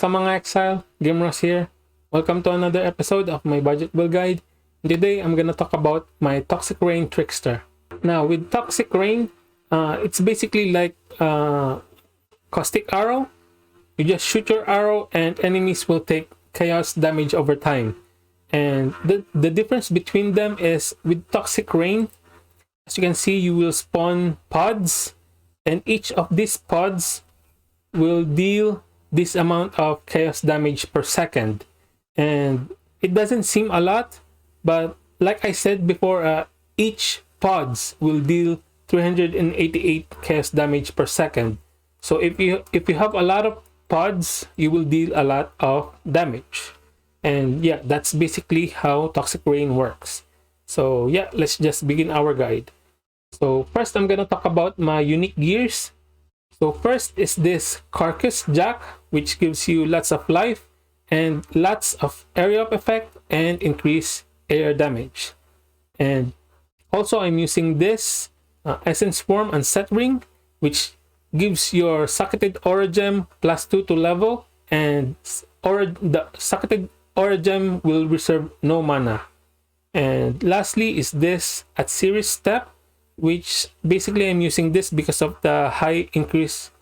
Kamusta mga Exile? Game Ross here. Welcome to another episode of my budget build guide. Today I'm gonna talk about my Toxic Rain Trickster. Now with Toxic Rain, it's basically like caustic arrow. You just shoot your arrow and enemies will take chaos damage over time. And the difference between them is with Toxic Rain, as you can see, you will spawn pods, and each of these pods will deal this amount of chaos damage per second. And it doesn't seem a lot, but like I said before, each pods will deal 388 chaos damage per second. So if you have a lot of pods, you will deal a lot of damage. And yeah, that's basically how Toxic Rain works. So yeah, let's just begin our guide. So first I'm gonna talk about my unique gears. So first is this Carcass Jack, which gives you lots of life and lots of area of effect and increase air damage. And also I'm using this Essence Form and Set Ring, which gives your Socketed Aura Gem +2 to level, and the Socketed Aura Gem will reserve no mana. And lastly is this at Series Step, which basically I'm using this because of the high increase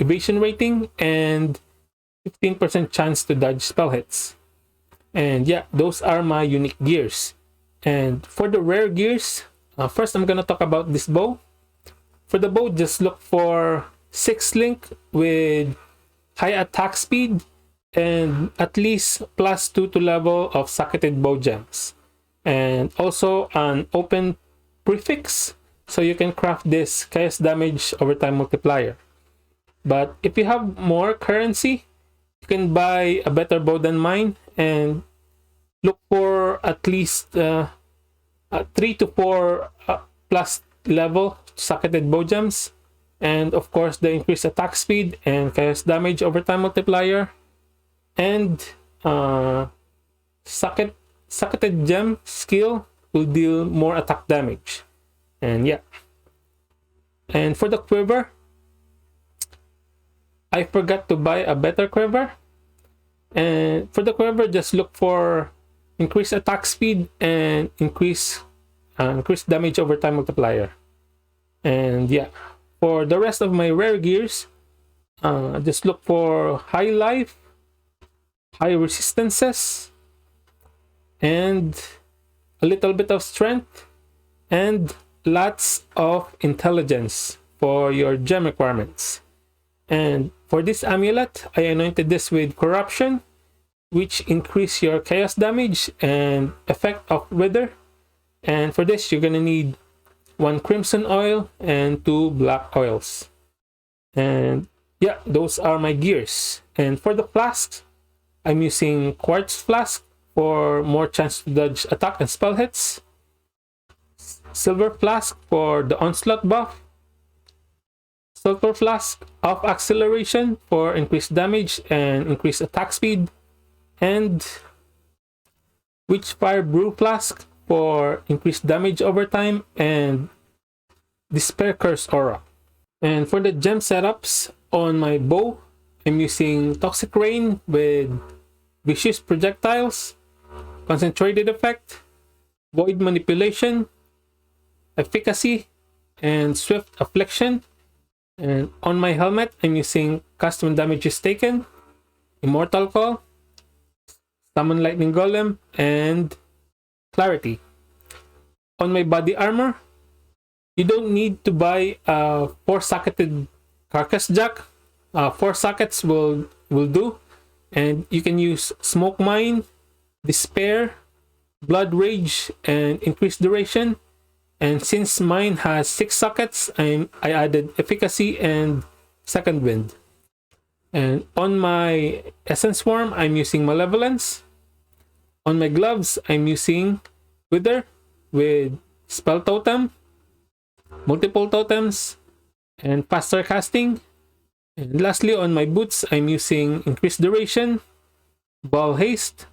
evasion rating and 15% chance to dodge spell hits. And yeah, those are my unique gears. And for the rare gears, first I'm gonna talk about this bow. For the bow, just look for 6 link with high attack speed and at least +2 to level of Socketed Bow Gems, and also an open prefix, so you can craft this chaos damage over time multiplier. But if you have more currency, you can buy a better bow than mine and look for at least 3 to 4 plus level Socketed Bow Gems, and of course the increased attack speed and chaos damage over time multiplier, and Socketed Gem skill will deal more attack damage. And yeah, and for the Quiver, I forgot to buy a better Quiver, and for the Quiver just look for increased attack speed and increased damage over time multiplier. And yeah, for the rest of my rare gears, just look for high life, high resistances, and a little bit of strength, and lots of intelligence for your gem requirements. And for this amulet, I anointed this with corruption, which increase your chaos damage and effect of wither. And for this, you're gonna need 1 crimson oil and 2 black oils. And yeah, those are my gears. And for the flasks, I'm using quartz flask for more chance to dodge attack and spell hits, silver flask for the onslaught buff, sulfur flask of acceleration for increased damage and increased attack speed, and witchfire brew flask for increased damage over time and despair curse aura. And for the gem setups on my bow, I'm using Toxic Rain with vicious projectiles, concentrated effect, void manipulation, efficacy, and swift affliction. And on my helmet, I'm using custom damages taken, immortal call, summon lightning golem, and clarity. On my body armor, you don't need to buy 4 socketed Carcass Jack. 4 sockets will do, and you can use smoke mine, despair, blood rage, and increased duration. And since mine has 6 sockets, I added efficacy and second wind. And on my essence form, I'm using malevolence. On my gloves, I'm using wither with spell totem, multiple totems, and faster casting. And lastly, on my boots, I'm using increased duration, ball haste,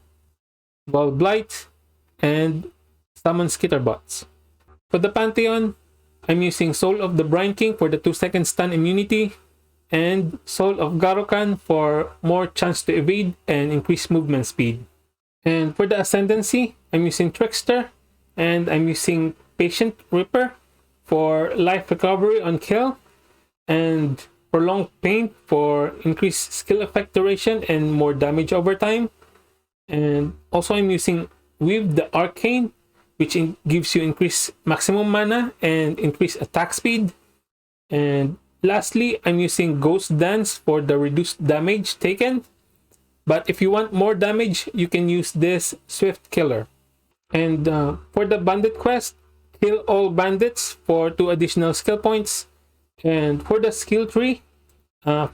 ball blight, and summon skitterbots. For the Pantheon, I'm using Soul of the Brine King for the 2-second stun immunity, and Soul of Garokan for more chance to evade and increase movement speed. And for the Ascendancy, I'm using Trickster, and I'm using Patient Ripper for life recovery on kill, and Prolonged Pain for increased skill effect duration and more damage over time. And also I'm using Weave the Arcane, which gives you increased maximum mana and increased attack speed. And lastly, I'm using Ghost Dance for the reduced damage taken. But if you want more damage, you can use this Swift Killer. And for the Bandit quest, kill all bandits for 2 additional skill points. And for the skill tree,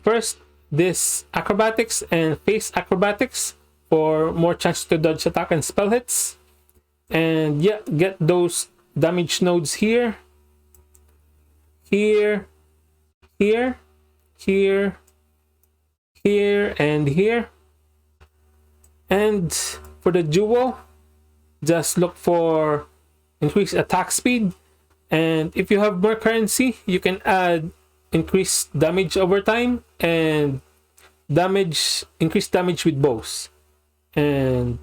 first this Acrobatics and Face Acrobatics for more chance to dodge attack and spell hits. And yeah, get those damage nodes here, here, here, here, here, and here. And for the duo, just look for increased attack speed. And if you have more currency, you can add increased damage over time and increased damage with bows. And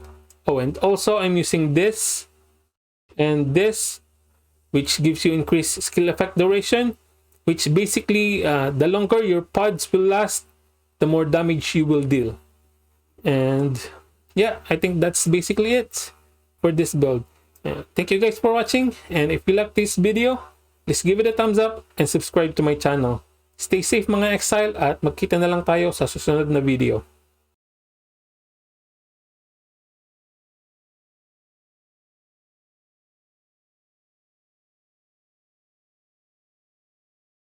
and also I'm using this and this, which gives you increased skill effect duration, which basically the longer your pods will last, the more damage you will deal. And yeah, I think that's basically it for this build. Thank you guys for watching, and if you like this video, please give it a thumbs up and subscribe to my channel. Stay safe mga exile, at magkita na lang tayo sa susunod na video.